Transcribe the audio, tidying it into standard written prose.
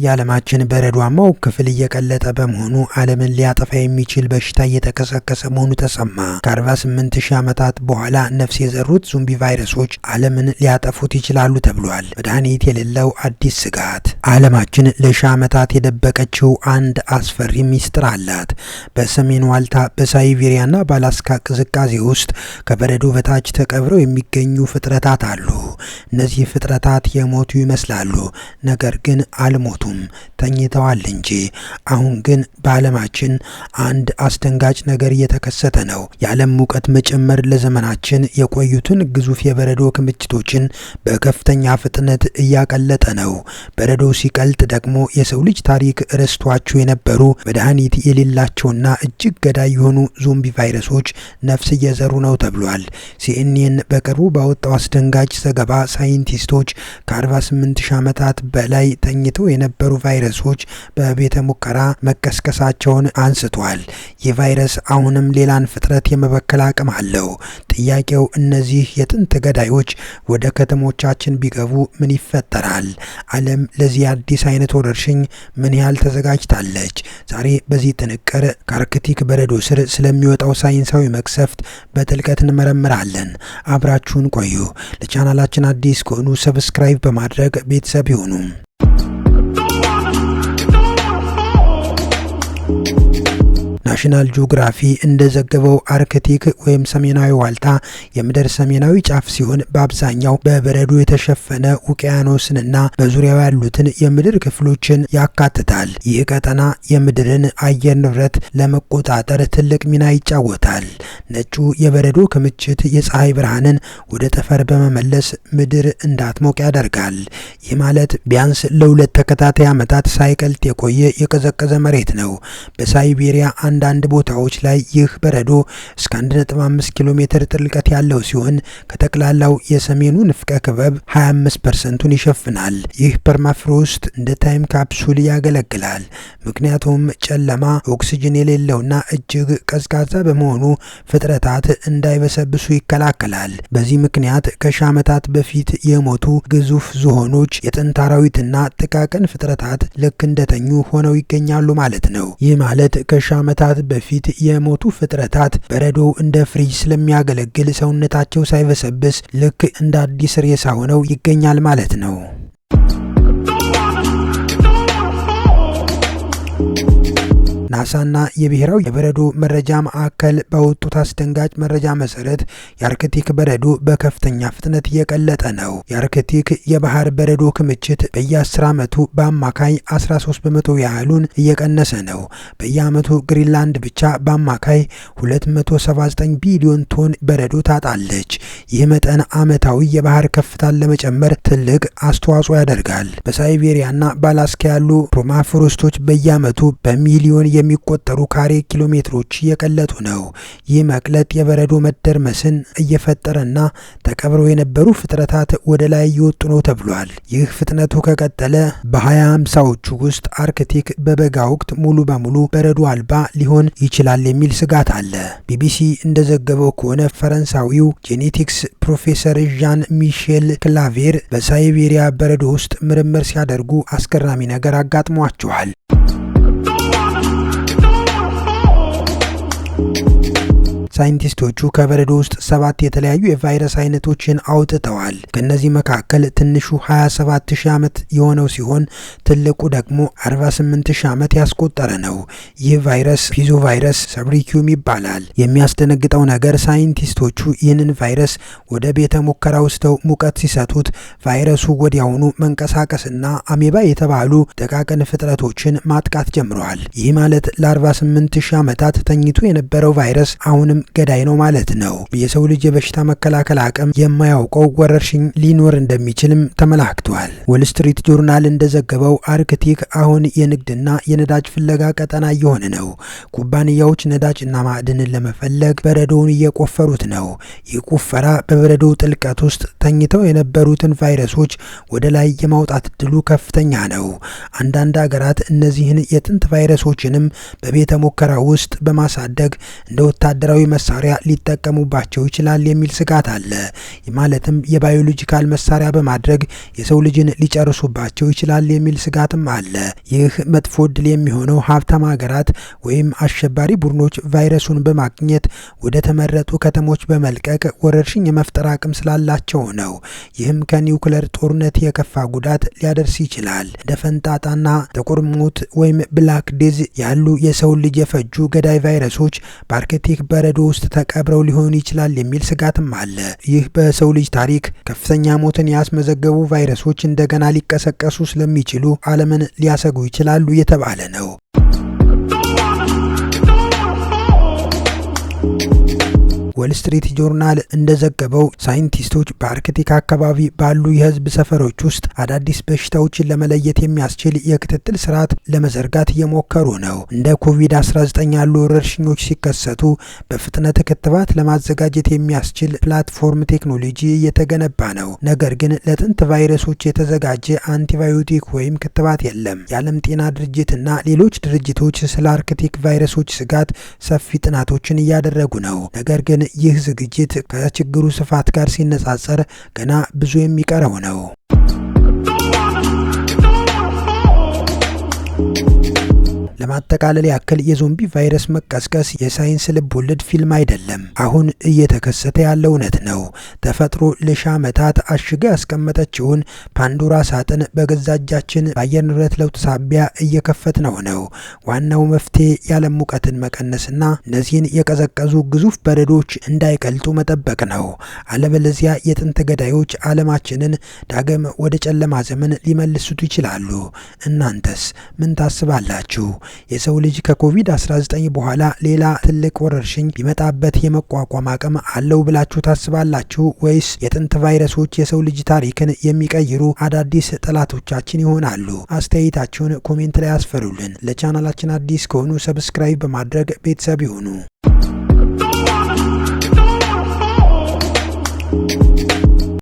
የዓለማችን በረዷማው ክፍል እየቀለጠ በመሆኑ ዓለምን ሊያጠፋ የሚችል በሽታ እየተከሰከሰ መሆኑ ተሰማ። ከ48000 ዓመታት በኋላ ነፍስ የዘሩት ዞምቢ ቫይረሶች ዓለምን ሊያጠፉት ይችላሉ ተብሏል። መድኃኒት የሌለው አዲስ ስጋት። ዓለማችን ለሺህ ዓመታት የደበቀችው አንድ አስፈሪ ሚስጥር አላት። በሰሜን ዋልታ በሳይቤሪያና በአላስካ ቅዝቃዜ ውስጥ ከበረዶ በታች ተቀብረው የሚገኙ ፍጥረታት አሉ። እነዚህ ፍጥረታት የሞቱ ይመስላሉ፣ ነገር ግን አልሞቱም፣ ተኝተዋል እንጂ። አሁን ግን በዓለማችን አንድ አስደንጋጭ ነገር እየተከሰተ ነው። የዓለም ሙቀት መጨመር ለዘመናችን የቆዩትን ግዙፍ የበረዶ ክምችቶችን በከፍተኛ ፍጥነት እያቀለጠ ነው። በረዶ ሲቀልጥ ደግሞ የሰው ልጅ ታሪክ ረስቷቸው የነበሩ መድኃኒት የሌላቸውና እጅግ ገዳይ የሆኑ ዞምቢ ቫይረሶች ነፍስ እየዘሩ ነው ተብሏል። ሲኤንኤን በቅርቡ ባወጣው አስደንጋጭ ዘገባ ሳይንቲስቶች ከ48000 ዓመታት በላይ ተኝተው የነበሩ ቫይረሶች በቤተ ሙከራ መቀስቀሳቸውን አንስቷል። ይህ ቫይረስ አሁንም ሌላን ፍጥረት የመበከል አቅም አለው። ጥያቄው እነዚህ የጥንት ገዳዮች ወደ ከተሞቻችን ቢገቡ ምን ይፈጠራል? ዓለም ለዚህ አዲስ አይነት ወረርሽኝ ምን ያህል ተዘጋጅታለች? ዛሬ በዚህ ጥንቅር ከአርክቲክ በረዶ ስር ስለሚወጣው ሳይንሳዊ መቅሰፍት በጥልቀት እንመረምራለን። አብራችሁን ቆዩ። ለቻናላችን አዲስ ከሆኑ ሰብስክራይብ በማድረግ ቤተሰብ ይሁኑ። ናሽናል ጂኦግራፊ እንደዘገበው አርክቲክ ወይም ሰሜናዊ ዋልታ የምድር ሰሜናዊ ጫፍ ሲሆን በአብዛኛው በበረዶ የተሸፈነ ውቅያኖስንና በዙሪያው ያሉትን የምድር ክፍሎችን ያካትታል። ይህ ቀጠና የምድርን አየር ንብረት ለመቆጣጠር ትልቅ ሚና ይጫወታል። ነጩ የበረዶ ክምችት የፀሐይ ብርሃንን ወደ ጠፈር በመመለስ ምድር እንዳትሞቅ ያደርጋል። ይህ ማለት ቢያንስ ለ2 ተከታታይ ዓመታት ሳይቀልጥ የቆየ የቀዘቀዘ መሬት ነው። በሳይቤሪያ አንዳንድ ቦታዎች ላይ ይህ በረዶ እስከ 1.5 ኪሎ ሜትር ጥልቀት ያለው ሲሆን ከጠቅላላው የሰሜኑ ንፍቀ ክበብ 25%ን ይሸፍናል። ይህ ፐርማፍሮስት እንደ ታይም ካፕሱል ያገለግላል። ምክንያቱም ጨለማ፣ ኦክሲጅን የሌለውና እጅግ ቀዝቃዛ በመሆኑ ፍጥረታት እንዳይበሰብሱ ይከላከላል። በዚህ ምክንያት ከሺህ ዓመታት በፊት የሞቱ ግዙፍ ዝሆኖች፣ የጥንት አራዊትና ጥቃቅን ፍጥረታት ልክ እንደተኙ ሆነው ይገኛሉ ማለት ነው። ይህ ማለት ከሺህ ዓመታት በፊት የሞቱ ፍጥረታት በረዶ እንደ ፍሪጅ ስለሚያገለግል ሰውነታቸው ሳይበሰብስ ልክ እንደ አዲስ ሬሳ ሆነው ይገኛል ማለት ነው። ናሳና የብሔራዊ የበረዶ መረጃ ማዕከል ባወጡት አስደንጋጭ መረጃ መሰረት የአርክቲክ በረዶ በከፍተኛ ፍጥነት እየቀለጠ ነው። የአርክቲክ የባህር በረዶ ክምችት በየ10 ዓመቱ በአማካይ 13 በመቶ ያህሉን እየቀነሰ ነው። በየዓመቱ ግሪንላንድ ብቻ በአማካይ 279 ቢሊዮን ቶን በረዶ ታጣለች። ይህ መጠን ዓመታዊ የባህር ከፍታን ለመጨመር ትልቅ አስተዋጽኦ ያደርጋል። በሳይቤሪያና በአላስካ ያሉ ፐርማፍሮስቶች በየዓመቱ በሚሊዮን የሚቆጠሩ ካሬ ኪሎ ሜትሮች እየቀለጡ ነው። ይህ መቅለጥ የበረዶ መደርመስን እየፈጠረና ተቀብረው የነበሩ ፍጥረታት ወደ ላይ እየወጡ ነው ተብሏል። ይህ ፍጥነቱ ከቀጠለ በ2050ዎቹ ውስጥ አርክቲክ በበጋ ወቅት ሙሉ በሙሉ በረዶ አልባ ሊሆን ይችላል የሚል ስጋት አለ። ቢቢሲ እንደዘገበው ከሆነ ፈረንሳዊው ጄኔቲክስ ፕሮፌሰር ዣን ሚሼል ክላቬር በሳይቤሪያ በረዶ ውስጥ ምርምር ሲያደርጉ አስገራሚ ነገር አጋጥሟቸዋል። ሳይንቲስቶቹ ከበረዶ ውስጥ 7 የተለያዩ የቫይረስ አይነቶችን አውጥተዋል። ከነዚህ መካከል ትንሹ 27000 ዓመት የሆነው ሲሆን ትልቁ ደግሞ 48000 ዓመት ያስቆጠረ ነው። ይህ ቫይረስ ፒዞ ቫይረስ ሰብሪኪዩም ይባላል። የሚያስደነግጠው ነገር ሳይንቲስቶቹ ይህንን ቫይረስ ወደ ቤተ ሙከራ ወስደው ሙቀት ሲሰጡት ቫይረሱ ወዲያውኑ መንቀሳቀስና አሜባ የተባሉ ደቃቅን ፍጥረቶችን ማጥቃት ጀምረዋል። ይህ ማለት ለ48000 ዓመታት ተኝቶ የነበረው ቫይረስ አሁንም ገዳይ ነው ማለት ነው። የሰው ልጅ የበሽታ መከላከል አቅም የማያውቀው ወረርሽኝ ሊኖር እንደሚችልም ተመላክቷል። ዎል ስትሪት ጆርናል እንደዘገበው አርክቲክ አሁን የንግድና የነዳጅ ፍለጋ ቀጠና እየሆነ ነው። ኩባንያዎች ነዳጅና ማዕድንን ለመፈለግ በረዶውን እየቆፈሩት ነው። ይህ ቁፈራ በበረዶው ጥልቀት ውስጥ ተኝተው የነበሩትን ቫይረሶች ወደ ላይ የማውጣት እድሉ ከፍተኛ ነው። አንዳንድ ሀገራት እነዚህን የጥንት ቫይረሶችንም በቤተ ሙከራ ውስጥ በማሳደግ እንደ ወታደራዊ መሳሪያ ሊጠቀሙባቸው ይችላል የሚል ስጋት አለ። ማለትም የባዮሎጂካል መሳሪያ በማድረግ የሰው ልጅን ሊጨርሱባቸው ይችላል የሚል ስጋትም አለ። ይህ መጥፎ ዕድል የሚሆነው ሀብታም ሀገራት ወይም አሸባሪ ቡድኖች ቫይረሱን በማግኘት ወደ ተመረጡ ከተሞች በመልቀቅ ወረርሽኝ የመፍጠር አቅም ስላላቸው ነው። ይህም ከኒውክለር ጦርነት የከፋ ጉዳት ሊያደርስ ይችላል። እንደ ፈንጣጣና ጥቁር ሞት ወይም ብላክ ዴዝ ያሉ የሰው ልጅ የፈጁ ገዳይ ቫይረሶች በአርክቲክ በረዶ ውስጥ ተቀብረው ሊሆን ይችላል የሚል ስጋትም አለ። ይህ በሰው ልጅ ታሪክ ከፍተኛ ሞትን ያስመዘገቡ ቫይረሶች እንደገና ሊቀሰቀሱ ስለሚችሉ ዓለምን ሊያሰጉ ይችላሉ እየተባለ ነው። ዎል ስትሪት ጆርናል እንደዘገበው ሳይንቲስቶች በአርክቲክ አካባቢ ባሉ የህዝብ ሰፈሮች ውስጥ አዳዲስ በሽታዎችን ለመለየት የሚያስችል የክትትል ስርዓት ለመዘርጋት እየሞከሩ ነው። እንደ ኮቪድ-19 ያሉ ወረርሽኞች ሲከሰቱ በፍጥነት ክትባት ለማዘጋጀት የሚያስችል ፕላትፎርም ቴክኖሎጂ እየተገነባ ነው። ነገር ግን ለጥንት ቫይረሶች የተዘጋጀ አንቲባዮቲክ ወይም ክትባት የለም። የዓለም ጤና ድርጅትና ሌሎች ድርጅቶች ስለ አርክቲክ ቫይረሶች ስጋት ሰፊ ጥናቶችን እያደረጉ ነው። ነገር ግን ይህ ዝግጅት ከችግሩ ስፋት ጋር ሲነጻጸር ገና ብዙ የሚቀረው ነው። ለማጠቃለል ያክል የዞምቢ ቫይረስ መቀስቀስ የሳይንስ ልብ ወለድ ፊልም አይደለም። አሁን እየተከሰተ ያለ እውነት ነው። ተፈጥሮ ለሺ ዓመታት አሽጋ ያስቀመጠችውን ፓንዶራ ሳጥን በገዛ እጃችን በአየር ንብረት ለውጥ ሳቢያ እየከፈትነው ነው። ዋናው መፍትሄ የዓለም ሙቀትን መቀነስና እነዚህን የቀዘቀዙ ግዙፍ በረዶች እንዳይቀልጡ መጠበቅ ነው። አለበለዚያ የጥንት ገዳዮች ዓለማችንን ዳግም ወደ ጨለማ ዘመን ሊመልሱት ይችላሉ። እናንተስ ምን ታስባላችሁ? የሰው ልጅ ከኮቪድ-19 በኋላ ሌላ ትልቅ ወረርሽኝ ቢመጣበት የመቋቋም አቅም አለው ብላችሁ ታስባላችሁ? ወይስ የጥንት ቫይረሶች የሰው ልጅ ታሪክን የሚቀይሩ አዳዲስ ጠላቶቻችን ይሆናሉ? አስተያየታችሁን ኮሜንት ላይ አስፈሩልን። ለቻናላችን አዲስ ከሆኑ ሰብስክራይብ በማድረግ ቤተሰብ ይሁኑ።